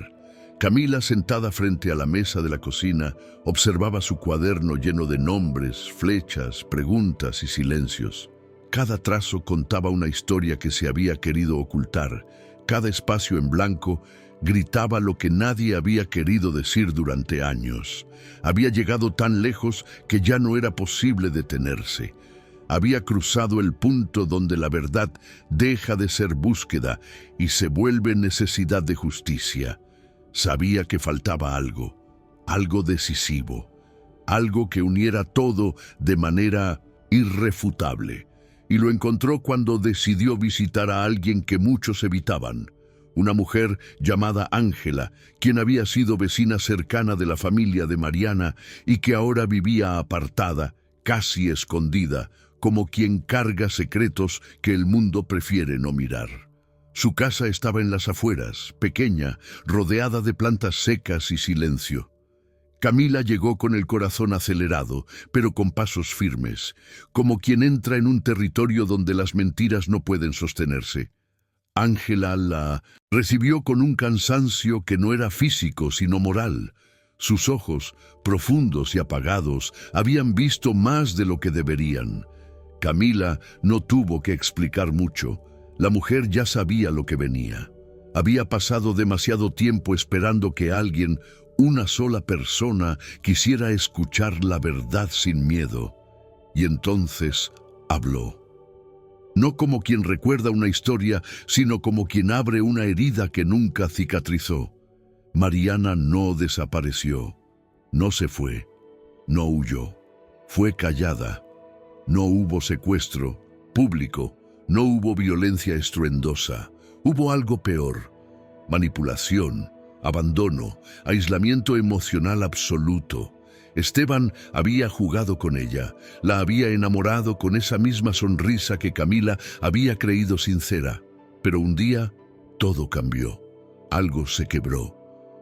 Camila, sentada frente a la mesa de la cocina, observaba su cuaderno lleno de nombres, flechas, preguntas y silencios. Cada trazo contaba una historia que se había querido ocultar. Cada espacio en blanco gritaba lo que nadie había querido decir durante años. Había llegado tan lejos que ya no era posible detenerse. Había cruzado el punto donde la verdad deja de ser búsqueda y se vuelve necesidad de justicia. Sabía que faltaba algo, algo decisivo, algo que uniera todo de manera irrefutable. Y lo encontró cuando decidió visitar a alguien que muchos evitaban, una mujer llamada Ángela, quien había sido vecina cercana de la familia de Mariana y que ahora vivía apartada, casi escondida, como quien carga secretos que el mundo prefiere no mirar. Su casa estaba en las afueras, pequeña, rodeada de plantas secas y silencio. Camila llegó con el corazón acelerado, pero con pasos firmes, como quien entra en un territorio donde las mentiras no pueden sostenerse. Ángela la recibió con un cansancio que no era físico, sino moral. Sus ojos, profundos y apagados, habían visto más de lo que deberían. Camila no tuvo que explicar mucho. La mujer ya sabía lo que venía. Había pasado demasiado tiempo esperando que alguien, una sola persona, quisiera escuchar la verdad sin miedo. Y entonces habló. No como quien recuerda una historia, sino como quien abre una herida que nunca cicatrizó. Mariana no desapareció, no se fue, no huyó, fue callada. No hubo secuestro público, no hubo violencia estruendosa, hubo algo peor: manipulación, abandono, aislamiento emocional absoluto. Esteban había jugado con ella, la había enamorado con esa misma sonrisa que Camila había creído sincera. Pero un día todo cambió, algo se quebró.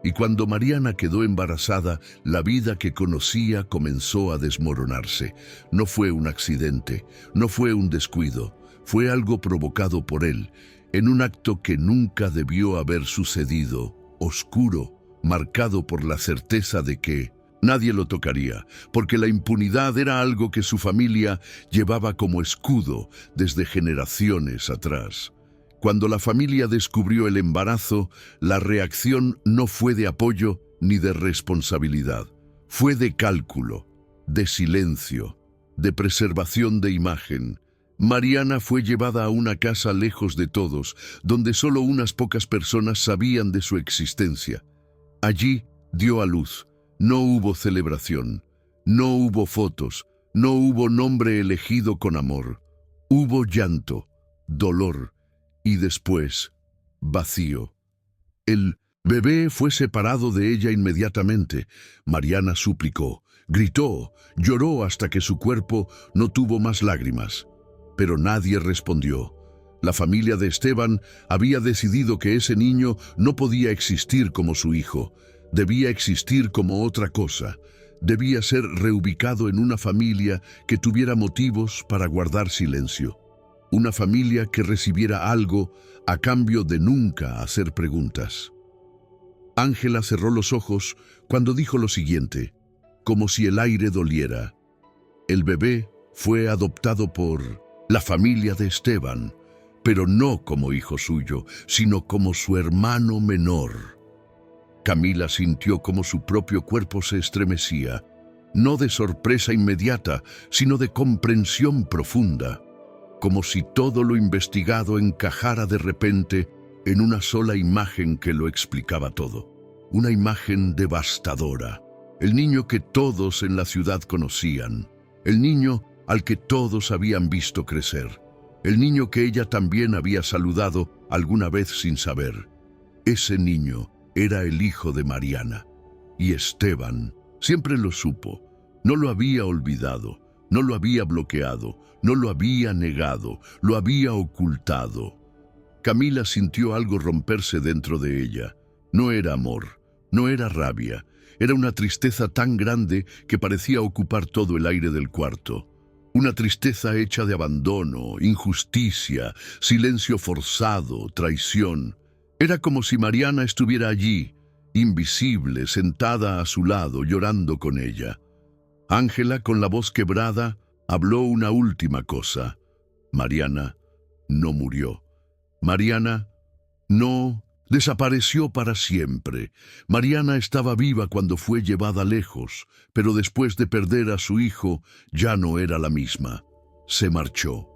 Y cuando Mariana quedó embarazada, la vida que conocía comenzó a desmoronarse. No fue un accidente, no fue un descuido, fue algo provocado por él, en un acto que nunca debió haber sucedido, oscuro, marcado por la certeza de que nadie lo tocaría, porque la impunidad era algo que su familia llevaba como escudo desde generaciones atrás. Cuando la familia descubrió el embarazo, la reacción no fue de apoyo ni de responsabilidad. Fue de cálculo, de silencio, de preservación de imagen. Mariana fue llevada a una casa lejos de todos, donde solo unas pocas personas sabían de su existencia. Allí dio a luz. No hubo celebración, no hubo fotos, no hubo nombre elegido con amor. Hubo llanto, dolor y después vacío. El bebé fue separado de ella inmediatamente. Mariana suplicó, gritó, lloró hasta que su cuerpo no tuvo más lágrimas. Pero nadie respondió. La familia de Esteban había decidido que ese niño no podía existir como su hijo. Debía existir como otra cosa. Debía ser reubicado en una familia que tuviera motivos para guardar silencio. Una familia que recibiera algo a cambio de nunca hacer preguntas. Ángela cerró los ojos cuando dijo lo siguiente, como si el aire doliera. El bebé fue adoptado por la familia de Esteban, pero no como hijo suyo, sino como su hermano menor. Camila sintió como su propio cuerpo se estremecía, no de sorpresa inmediata, sino de comprensión profunda, como si todo lo investigado encajara de repente en una sola imagen que lo explicaba todo. Una imagen devastadora. El niño que todos en la ciudad conocían. El niño al que todos habían visto crecer. El niño que ella también había saludado alguna vez sin saber. Ese niño era el hijo de Mariana. Y Esteban siempre lo supo. No lo había olvidado, no lo había bloqueado, no lo había negado, lo había ocultado. Camila sintió algo romperse dentro de ella. No era amor, no era rabia. Era una tristeza tan grande que parecía ocupar todo el aire del cuarto. Una tristeza hecha de abandono, injusticia, silencio forzado, traición. Era como si Mariana estuviera allí, invisible, sentada a su lado, llorando con ella. Ángela, con la voz quebrada, habló una última cosa. Mariana no murió. Mariana no desapareció para siempre. Mariana estaba viva cuando fue llevada lejos, pero después de perder a su hijo, ya no era la misma. Se marchó.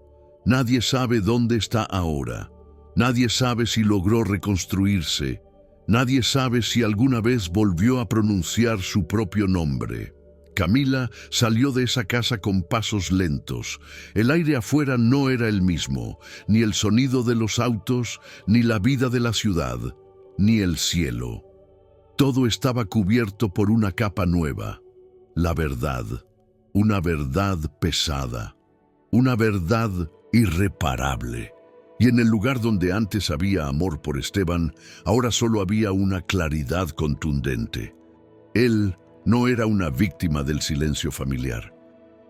Nadie sabe dónde está ahora. Nadie sabe si logró reconstruirse. Nadie sabe si alguna vez volvió a pronunciar su propio nombre. Camila salió de esa casa con pasos lentos. El aire afuera no era el mismo, ni el sonido de los autos, ni la vida de la ciudad, ni el cielo. Todo estaba cubierto por una capa nueva. La verdad, una verdad pesada, una verdad irreparable. Y en el lugar donde antes había amor por Esteban, ahora solo había una claridad contundente. Él no era una víctima del silencio familiar.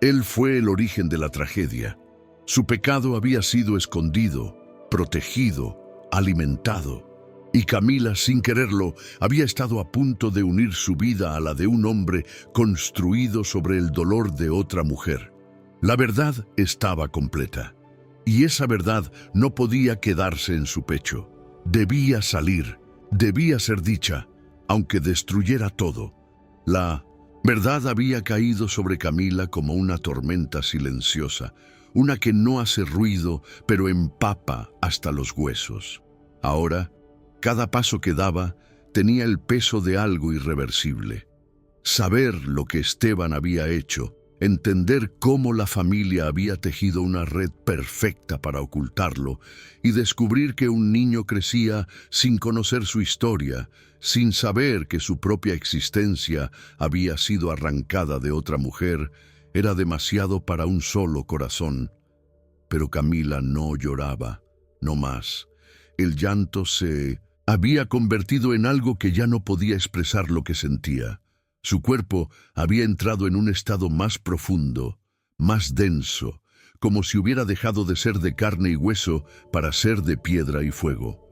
Él fue el origen de la tragedia. Su pecado había sido escondido, protegido, alimentado. Y Camila, sin quererlo, había estado a punto de unir su vida a la de un hombre construido sobre el dolor de otra mujer. La verdad estaba completa. Y esa verdad no podía quedarse en su pecho. Debía salir, debía ser dicha, aunque destruyera todo. La verdad había caído sobre Camila como una tormenta silenciosa, una que no hace ruido, pero empapa hasta los huesos. Ahora, cada paso que daba tenía el peso de algo irreversible. Saber lo que Esteban había hecho, entender cómo la familia había tejido una red perfecta para ocultarlo y descubrir que un niño crecía sin conocer su historia, sin saber que su propia existencia había sido arrancada de otra mujer, era demasiado para un solo corazón. Pero Camila no lloraba, no más. El llanto se había convertido en algo que ya no podía expresar lo que sentía. Su cuerpo había entrado en un estado más profundo, más denso, como si hubiera dejado de ser de carne y hueso para ser de piedra y fuego.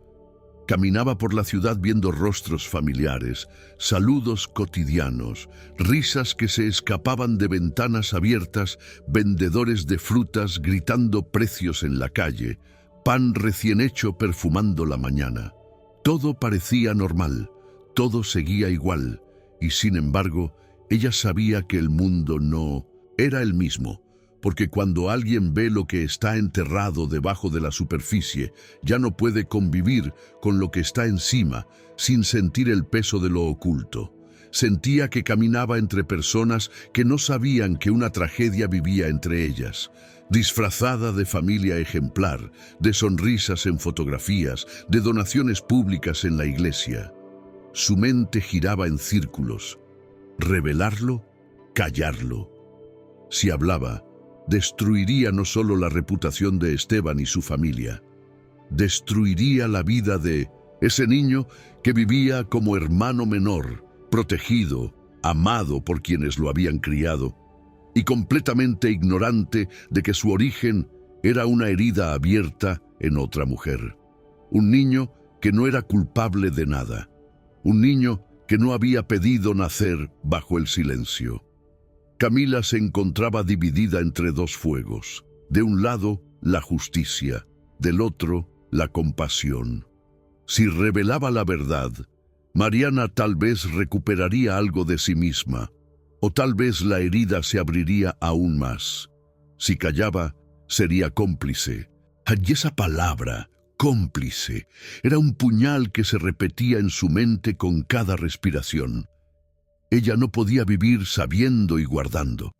Caminaba por la ciudad viendo rostros familiares, saludos cotidianos, risas que se escapaban de ventanas abiertas, vendedores de frutas gritando precios en la calle, pan recién hecho perfumando la mañana. Todo parecía normal, todo seguía igual, y sin embargo, ella sabía que el mundo no era el mismo, porque cuando alguien ve lo que está enterrado debajo de la superficie, ya no puede convivir con lo que está encima sin sentir el peso de lo oculto. Sentía que caminaba entre personas que no sabían que una tragedia vivía entre ellas, disfrazada de familia ejemplar, de sonrisas en fotografías, de donaciones públicas en la iglesia. Su mente giraba en círculos. Revelarlo, callarlo. Si hablaba, destruiría no solo la reputación de Esteban y su familia, destruiría la vida de ese niño que vivía como hermano menor, protegido, amado por quienes lo habían criado, y completamente ignorante de que su origen era una herida abierta en otra mujer. Un niño que no era culpable de nada, un niño que no había pedido nacer bajo el silencio. Camila se encontraba dividida entre dos fuegos. De un lado, la justicia, del otro, la compasión. Si revelaba la verdad, Mariana tal vez recuperaría algo de sí misma, o tal vez la herida se abriría aún más. Si callaba, sería cómplice. Y esa palabra, cómplice, era un puñal que se repetía en su mente con cada respiración. Ella no podía vivir sabiendo y guardando.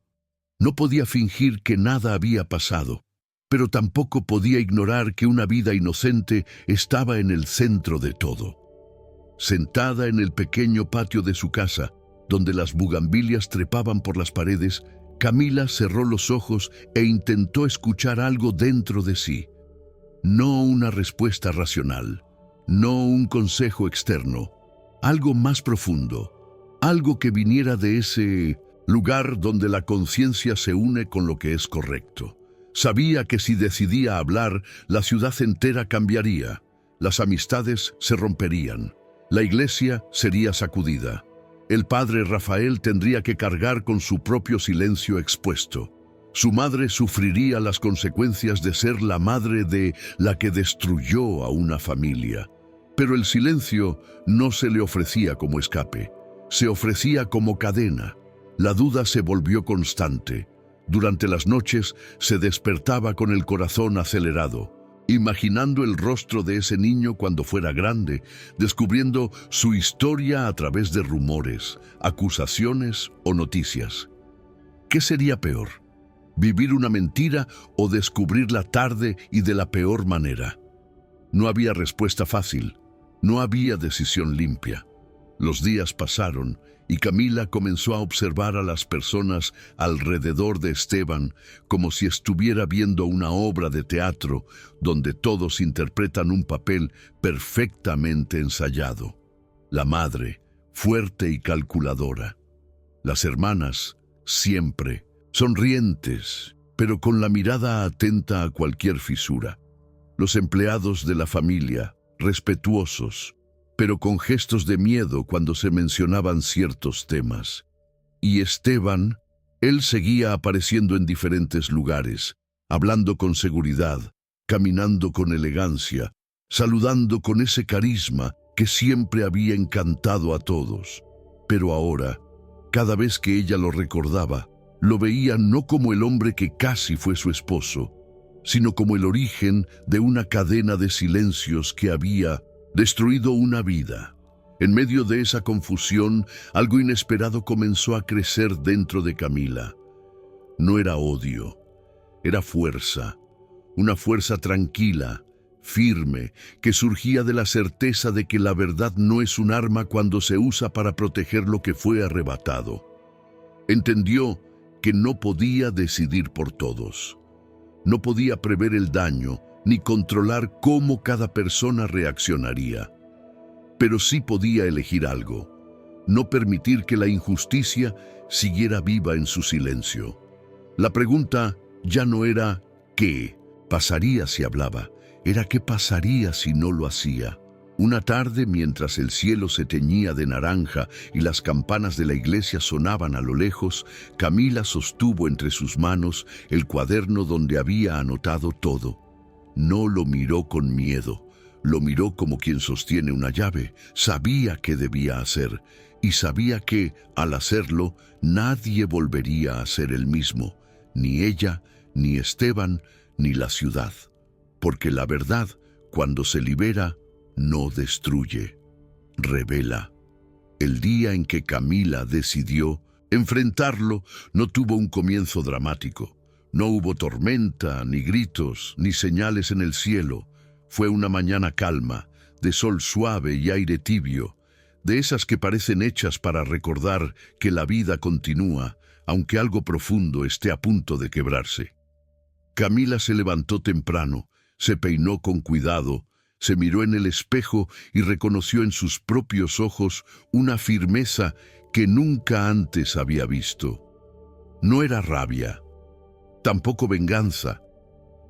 No podía fingir que nada había pasado, pero tampoco podía ignorar que una vida inocente estaba en el centro de todo. Sentada en el pequeño patio de su casa, donde las bugambilias trepaban por las paredes, Camila cerró los ojos e intentó escuchar algo dentro de sí. No una respuesta racional, no un consejo externo, algo más profundo. Algo que viniera de ese lugar donde la conciencia se une con lo que es correcto. Sabía que si decidía hablar, la ciudad entera cambiaría, las amistades se romperían, la iglesia sería sacudida. El padre Rafael tendría que cargar con su propio silencio expuesto. Su madre sufriría las consecuencias de ser la madre de la que destruyó a una familia. Pero el silencio no se le ofrecía como escape. Se ofrecía como cadena. La duda se volvió constante. Durante las noches se despertaba con el corazón acelerado, imaginando el rostro de ese niño cuando fuera grande, descubriendo su historia a través de rumores, acusaciones o noticias. ¿Qué sería peor? ¿Vivir una mentira o descubrirla tarde y de la peor manera? No había respuesta fácil, no había decisión limpia. Los días pasaron y Camila comenzó a observar a las personas alrededor de Esteban como si estuviera viendo una obra de teatro donde todos interpretan un papel perfectamente ensayado. La madre, fuerte y calculadora. Las hermanas, siempre, sonrientes, pero con la mirada atenta a cualquier fisura. Los empleados de la familia, respetuosos, pero con gestos de miedo cuando se mencionaban ciertos temas. Y Esteban, él seguía apareciendo en diferentes lugares, hablando con seguridad, caminando con elegancia, saludando con ese carisma que siempre había encantado a todos. Pero ahora, cada vez que ella lo recordaba, lo veía no como el hombre que casi fue su esposo, sino como el origen de una cadena de silencios que había destruido una vida. En medio de esa confusión, algo inesperado comenzó a crecer dentro de Camila. No era odio, era fuerza, una fuerza tranquila, firme, que surgía de la certeza de que la verdad no es un arma cuando se usa para proteger lo que fue arrebatado. Entendió que no podía decidir por todos. No podía prever el daño, ni controlar cómo cada persona reaccionaría. pero sí podía elegir algo: no permitir que la injusticia siguiera viva en su silencio. La pregunta ya no era ¿qué pasaría si hablaba? Era ¿qué pasaría si no lo hacía? Una tarde, mientras el cielo se teñía de naranja y las campanas de la iglesia sonaban a lo lejos, Camila sostuvo entre sus manos el cuaderno donde había anotado todo. No lo miró con miedo, lo miró como quien sostiene una llave. Sabía qué debía hacer y sabía que, al hacerlo, nadie volvería a ser el mismo, ni ella, ni Esteban, ni la ciudad. Porque la verdad, cuando se libera, no destruye, revela. El día en que Camila decidió enfrentarlo no tuvo un comienzo dramático. No hubo tormenta, ni gritos, ni señales en el cielo. Fue una mañana calma, de sol suave y aire tibio, de esas que parecen hechas para recordar que la vida continúa, aunque algo profundo esté a punto de quebrarse. Camila se levantó temprano, se peinó con cuidado, se miró en el espejo y reconoció en sus propios ojos una firmeza que nunca antes había visto. No era rabia, tampoco venganza.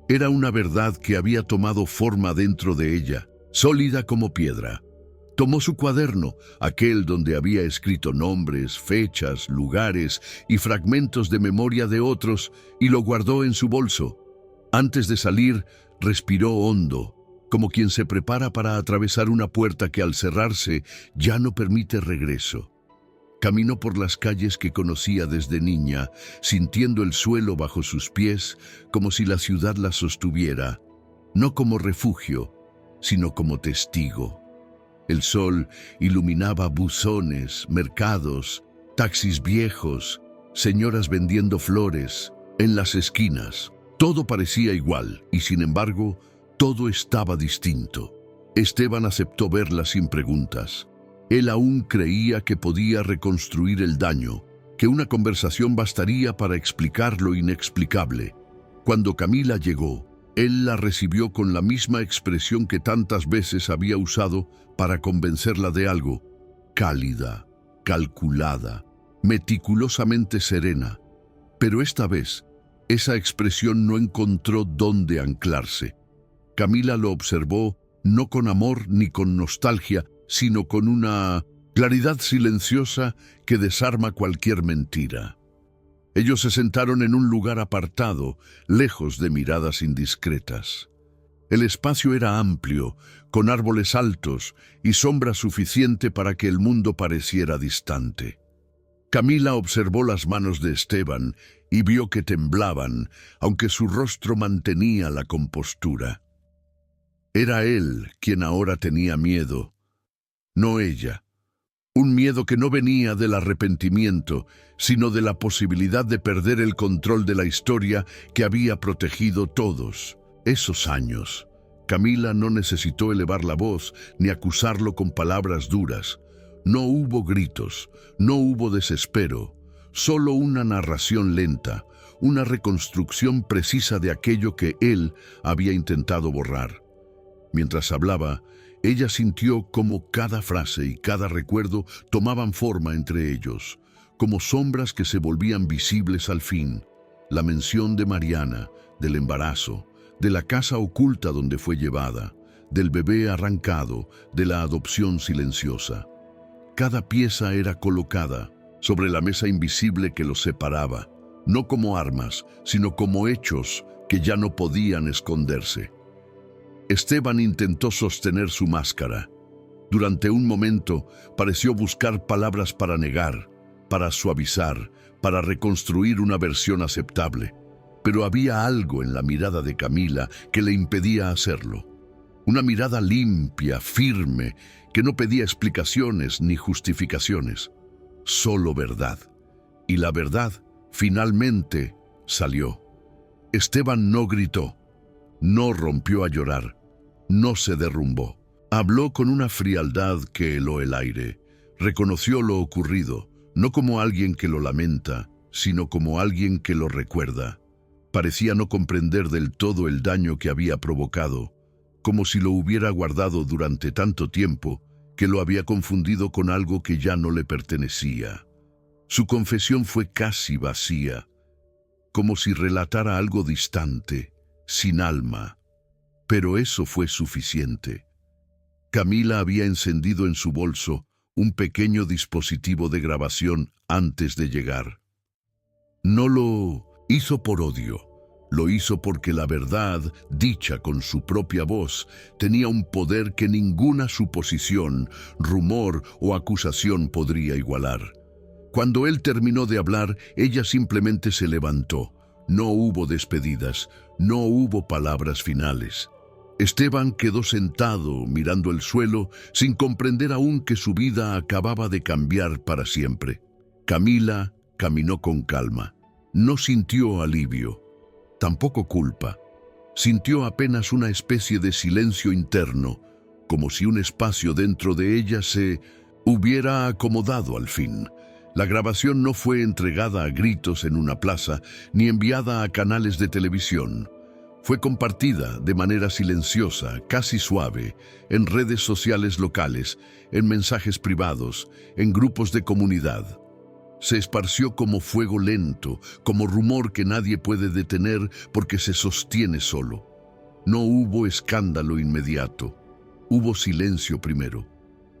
Era una verdad que había tomado forma dentro de ella, sólida como piedra. Tomó su cuaderno, aquel donde había escrito nombres, fechas, lugares y fragmentos de memoria de otros, y lo guardó en su bolso. Antes de salir, respiró hondo, como quien se prepara para atravesar una puerta que al cerrarse ya no permite regreso. Caminó por las calles que conocía desde niña, sintiendo el suelo bajo sus pies como si la ciudad la sostuviera, no como refugio, sino como testigo. El sol iluminaba buzones, mercados, taxis viejos, señoras vendiendo flores, en las esquinas. Todo parecía igual y, sin embargo, todo estaba distinto. Esteban aceptó verla sin preguntas. Él aún creía que podía reconstruir el daño, que una conversación bastaría para explicar lo inexplicable. Cuando Camila llegó, él la recibió con la misma expresión que tantas veces había usado para convencerla de algo: cálida, calculada, meticulosamente serena. Pero esta vez, esa expresión no encontró dónde anclarse. Camila lo observó no con amor ni con nostalgia, sino con una claridad silenciosa que desarma cualquier mentira. Ellos se sentaron en un lugar apartado, lejos de miradas indiscretas. El espacio era amplio, con árboles altos y sombra suficiente para que el mundo pareciera distante. Camila observó las manos de Esteban y vio que temblaban, aunque su rostro mantenía la compostura. Era él quien ahora tenía miedo, no ella. Un miedo que no venía del arrepentimiento, sino de la posibilidad de perder el control de la historia que había protegido todos esos años. Camila no necesitó elevar la voz ni acusarlo con palabras duras. No hubo gritos, no hubo desespero, solo una narración lenta, una reconstrucción precisa de aquello que él había intentado borrar. Mientras hablaba, ella sintió cómo cada frase y cada recuerdo tomaban forma entre ellos, como sombras que se volvían visibles al fin. La mención de Mariana, del embarazo, de la casa oculta donde fue llevada, del bebé arrancado, de la adopción silenciosa. Cada pieza era colocada sobre la mesa invisible que los separaba, no como armas, sino como hechos que ya no podían esconderse. Esteban intentó sostener su máscara. Durante un momento pareció buscar palabras para negar, para suavizar, para reconstruir una versión aceptable. Pero había algo en la mirada de Camila que le impedía hacerlo. Una mirada limpia, firme, que no pedía explicaciones ni justificaciones. Solo verdad. Y la verdad, finalmente, salió. Esteban no gritó. No rompió a llorar, no se derrumbó. Habló con una frialdad que heló el aire. Reconoció lo ocurrido, no como alguien que lo lamenta, sino como alguien que lo recuerda. Parecía no comprender del todo el daño que había provocado, como si lo hubiera guardado durante tanto tiempo que lo había confundido con algo que ya no le pertenecía. Su confesión fue casi vacía, como si relatara algo distante, sin alma. Pero eso fue suficiente. Camila había encendido en su bolso un pequeño dispositivo de grabación antes de llegar. No lo hizo por odio, lo hizo porque la verdad, dicha con su propia voz, tenía un poder que ninguna suposición, rumor o acusación podría igualar. Cuando él terminó de hablar, ella simplemente se levantó. No hubo despedidas, no hubo palabras finales. Esteban quedó sentado, mirando el suelo, sin comprender aún que su vida acababa de cambiar para siempre. Camila caminó con calma. No sintió alivio, tampoco culpa. Sintió apenas una especie de silencio interno, como si un espacio dentro de ella se hubiera acomodado al fin. La grabación no fue entregada a gritos en una plaza, ni enviada a canales de televisión. Fue compartida de manera silenciosa, casi suave, en redes sociales locales, en mensajes privados, en grupos de comunidad. Se esparció como fuego lento, como rumor que nadie puede detener porque se sostiene solo. No hubo escándalo inmediato. Hubo silencio primero.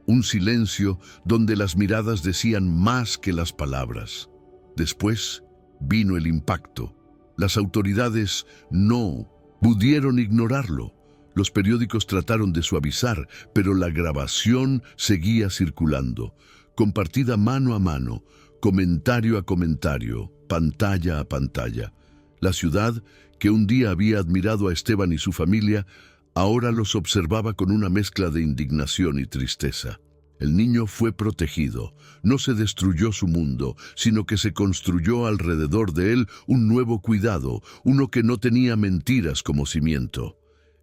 Un silencio donde las miradas decían más que las palabras. Después vino el impacto. Las autoridades no pudieron ignorarlo. Los periódicos trataron de suavizar, pero la grabación seguía circulando, compartida mano a mano, comentario a comentario, pantalla a pantalla. La ciudad, que un día había admirado a Esteban y su familia, ahora los observaba con una mezcla de indignación y tristeza. El niño fue protegido. No se destruyó su mundo, sino que se construyó alrededor de él un nuevo cuidado, uno que no tenía mentiras como cimiento.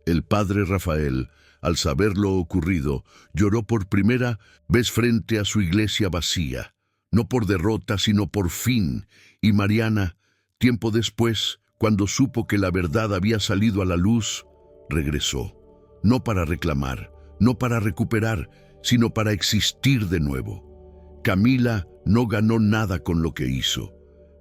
El padre Rafael, al saber lo ocurrido, lloró por primera vez frente a su iglesia vacía, no por derrota, sino por fin. Y Mariana, tiempo después, cuando supo que la verdad había salido a la luz, regresó, no para reclamar, no para recuperar, sino para existir de nuevo. Camila no ganó nada con lo que hizo,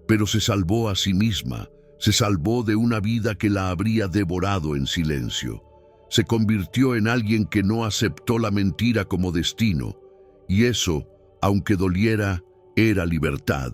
pero se salvó a sí misma, se salvó de una vida que la habría devorado en silencio. Se convirtió en alguien que no aceptó la mentira como destino, y eso, aunque doliera, era libertad.